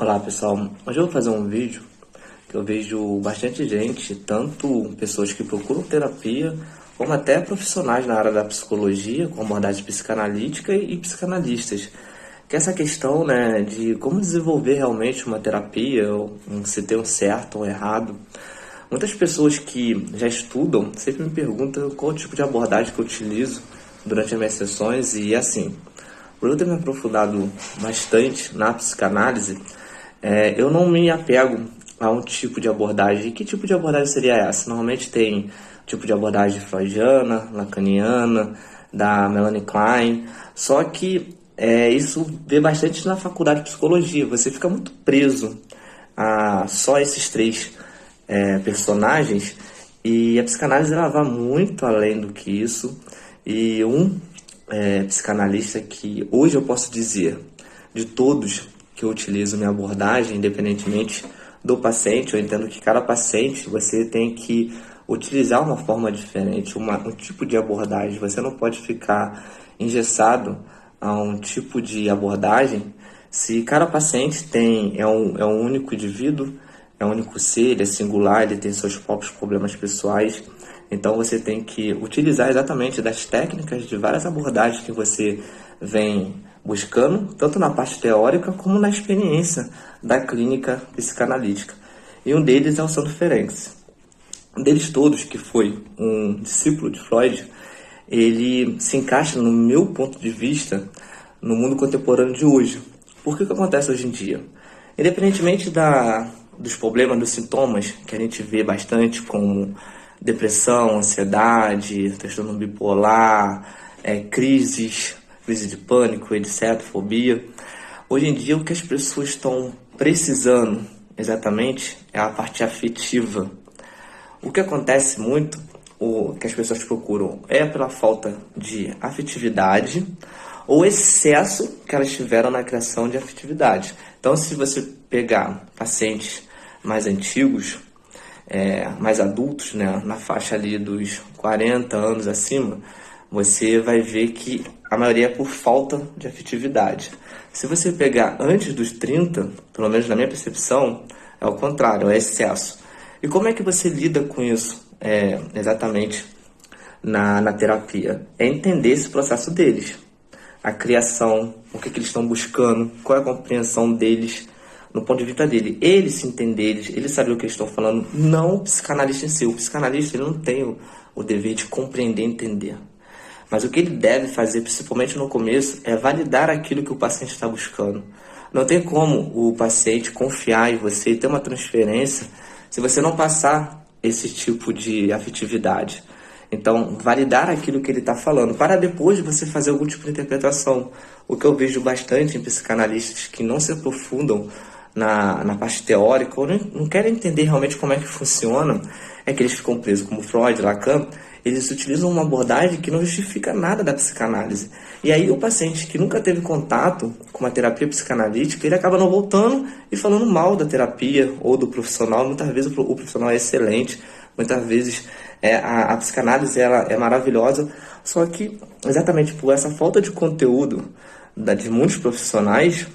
Olá pessoal, hoje eu vou fazer um vídeo que eu vejo bastante gente, tanto pessoas que procuram terapia, como até profissionais na área da psicologia, com abordagem psicanalítica e psicanalistas, que é essa questão, né, de como desenvolver realmente uma terapia, ou se tem um certo ou um errado. Muitas pessoas que já estudam sempre me perguntam qual o tipo de abordagem que eu utilizo durante as minhas sessões, e assim, por eu ter me aprofundado bastante na psicanálise, eu não me apego a um tipo de abordagem. E que tipo de abordagem seria essa? Normalmente tem tipo de abordagem freudiana, lacaniana, da Melanie Klein, só que isso vê bastante na faculdade de psicologia. Você fica muito preso a só esses três personagens, e a psicanálise ela vai muito além do que isso. E psicanalista que hoje eu posso dizer, de todos que eu utilizo minha abordagem, independentemente do paciente, eu entendo que cada paciente você tem que utilizar uma forma diferente, um tipo de abordagem. Você não pode ficar engessado a um tipo de abordagem se cada paciente é um único indivíduo, é um único ser, ele é singular, ele tem seus próprios problemas pessoais. Então você tem que utilizar exatamente das técnicas de várias abordagens que você vem buscando, tanto na parte teórica como na experiência da clínica psicanalítica. E um deles é o Sandro Ferenczi. Um deles todos, que foi um discípulo de Freud, ele se encaixa, no meu ponto de vista, no mundo contemporâneo de hoje. Por que acontece hoje em dia? Independentemente dos problemas, dos sintomas que a gente vê bastante, como depressão, ansiedade, transtorno bipolar, crise de pânico, etc., fobia. Hoje em dia, o que as pessoas estão precisando exatamente é a parte afetiva. O que acontece muito, o que as pessoas procuram é pela falta de afetividade ou excesso que elas tiveram na criação de afetividade. Então, se você pegar pacientes mais antigos, mais adultos, né, na faixa ali dos 40 anos acima, você vai ver que a maioria é por falta de afetividade. Se você pegar antes dos 30, pelo menos na minha percepção, é o contrário, é excesso. E como é que você lida com isso exatamente na terapia? É entender esse processo deles, a criação, o que eles estão buscando, qual é a compreensão deles no ponto de vista dele. Eles se entenderem, eles sabem o que eles estão falando, não o psicanalista em si. O psicanalista ele não tem o dever de compreender e entender. Mas o que ele deve fazer, principalmente no começo, é validar aquilo que o paciente está buscando. Não tem como o paciente confiar em você e ter uma transferência se você não passar esse tipo de afetividade. Então, validar aquilo que ele está falando, para depois você fazer algum tipo de interpretação. O que eu vejo bastante em psicanalistas que não se aprofundam na parte teórica, ou não querem entender realmente como é que funciona, é que eles ficam presos, como Freud, Lacan. Eles utilizam uma abordagem que não justifica nada da psicanálise. E aí o paciente que nunca teve contato com uma terapia psicanalítica, ele acaba não voltando e falando mal da terapia ou do profissional. Muitas vezes o profissional é excelente, muitas vezes a psicanálise ela é maravilhosa, só que exatamente por essa falta de conteúdo de muitos profissionais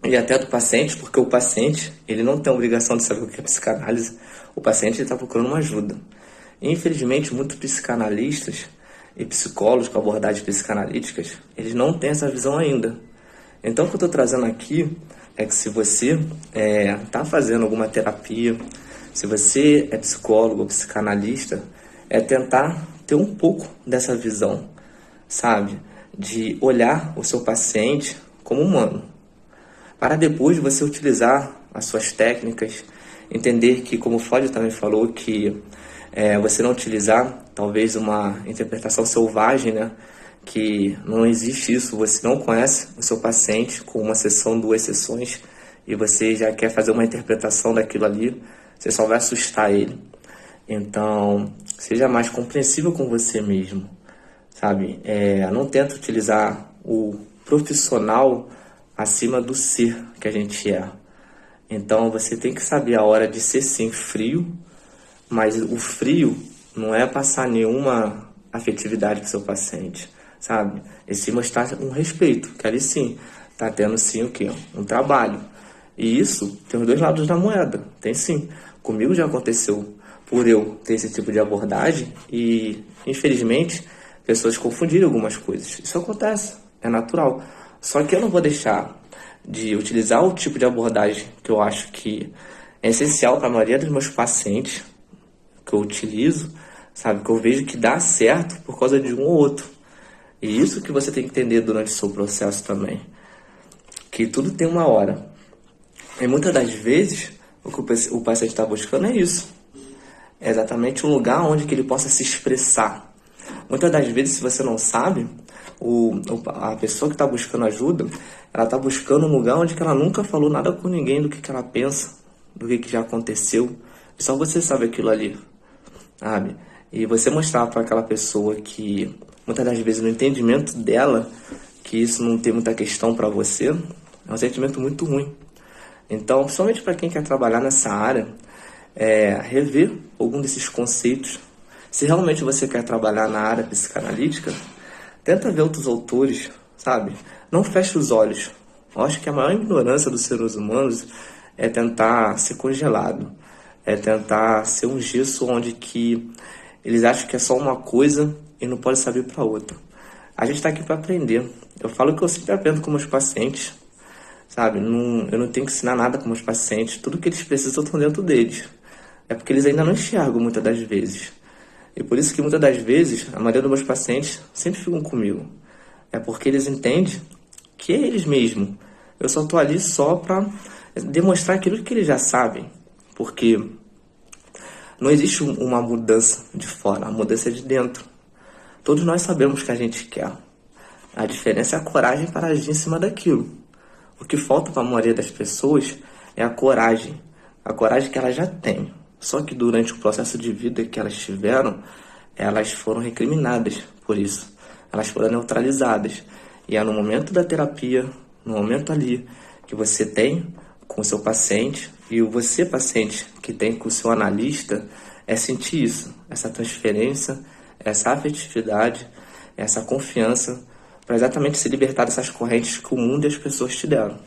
e até do paciente, porque o paciente ele não tem a obrigação de saber o que é psicanálise, o paciente está procurando uma ajuda. Infelizmente, muitos psicanalistas e psicólogos com abordagens psicanalíticas, eles não têm essa visão ainda. Então, o que eu estou trazendo aqui é que se você está fazendo alguma terapia, se você é psicólogo ou psicanalista, é tentar ter um pouco dessa visão, sabe? De olhar o seu paciente como humano, para depois você utilizar as suas técnicas, entender que, como o Freud também falou, que você não utilizar talvez uma interpretação selvagem, né? Que não existe isso, você não conhece o seu paciente com uma sessão, duas sessões, e você já quer fazer uma interpretação daquilo ali, você só vai assustar ele. Então, seja mais compreensível com você mesmo, sabe? Não tenta utilizar o profissional acima do ser que a gente é. Então, você tem que saber a hora de ser, sim, frio, mas o frio não é passar nenhuma afetividade para o seu paciente, sabe? E se mostrar um respeito, que ali sim, tá tendo sim o quê? Um trabalho. E isso tem os dois lados da moeda, tem sim. Comigo já aconteceu por eu ter esse tipo de abordagem e, infelizmente, pessoas confundirem algumas coisas. Isso acontece, é natural. Só que eu não vou deixar de utilizar o tipo de abordagem que eu acho que é essencial para a maioria dos meus pacientes, que eu utilizo, sabe, que eu vejo que dá certo por causa de um ou outro. E isso que você tem que entender durante o seu processo também, que tudo tem uma hora. E muitas das vezes, o que o paciente está buscando é isso. É exatamente um lugar onde que ele possa se expressar. Muitas das vezes, se você não sabe, a pessoa que está buscando ajuda, ela está buscando um lugar onde que ela nunca falou nada com ninguém do que ela pensa, do que já aconteceu. E só você sabe aquilo ali, sabe? E você mostrar para aquela pessoa que, muitas das vezes, no entendimento dela, que isso não tem muita questão para você, é um sentimento muito ruim. Então, principalmente para quem quer trabalhar nessa área, rever algum desses conceitos. Se realmente você quer trabalhar na área psicanalítica, tenta ver outros autores, sabe? Não feche os olhos. Eu acho que a maior ignorância dos seres humanos é tentar ser congelado, é tentar ser um gesso onde que eles acham que é só uma coisa e não pode saber para outra. A gente está aqui para aprender. Eu falo que eu sempre aprendo com meus pacientes, sabe? Eu não tenho que ensinar nada para meus pacientes. Tudo que eles precisam estão dentro deles. É porque eles ainda não enxergam muitas das vezes. E por isso que muitas das vezes, a maioria dos meus pacientes sempre ficam comigo. É porque eles entendem que é eles mesmos. Eu só estou ali só para demonstrar aquilo que eles já sabem. Porque não existe uma mudança de fora, a mudança é de dentro. Todos nós sabemos o que a gente quer. A diferença é a coragem para agir em cima daquilo. O que falta para a maioria das pessoas é a coragem que elas já têm. Só que durante o processo de vida que elas tiveram, elas foram recriminadas por isso. Elas foram neutralizadas. E é no momento da terapia, no momento ali que você tem com o seu paciente e você, paciente, que tem com o seu analista, é sentir isso, essa transferência, essa afetividade, essa confiança, para exatamente se libertar dessas correntes que o mundo e as pessoas te deram.